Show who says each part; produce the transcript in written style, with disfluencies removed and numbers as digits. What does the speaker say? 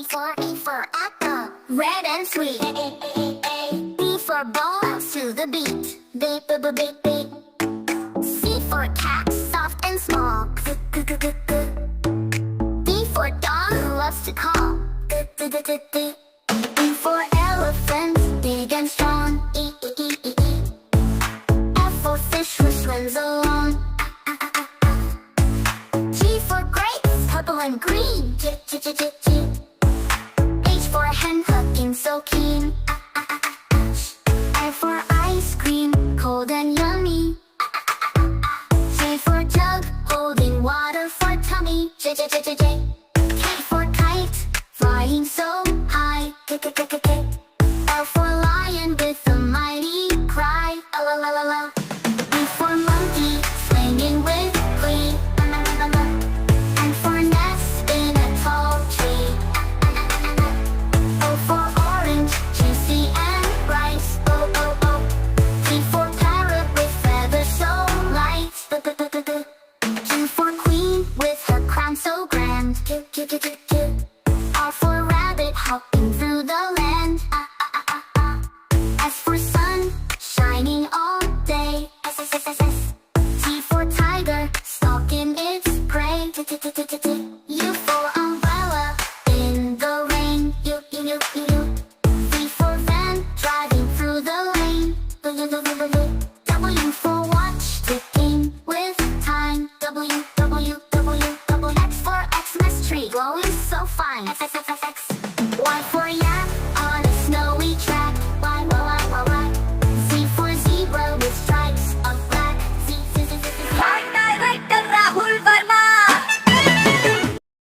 Speaker 1: E for apple, red and sweet. B for ball, bounce to the beat. Beep, beep, beep, beep, beep. C for cat, soft and small. D for dog, who loves to call. E for elephant, big and strong. F for fish, who swims along. G for grapes, purple and green. G. H for hen, hooking so keen. I for ice cream, cold and yummy. J for jug, holding water for tummy. J. K for kite, flying so high. K. L for lion with a mighty cry. L. M for monkey, swinging with glee. N for nest in a tall tree. O for orange, juicy and bright. P for parrot with feathers so light. Q for queen with her crown so grand. R for rabbit, hopping through the land. S for sun, shining all day. T for tiger, stalking its prey. U for umbrella, in the rain. U. V for van, driving through the lane. W for watch, ticking with time. X for Xmas tree, glowing so fine. X.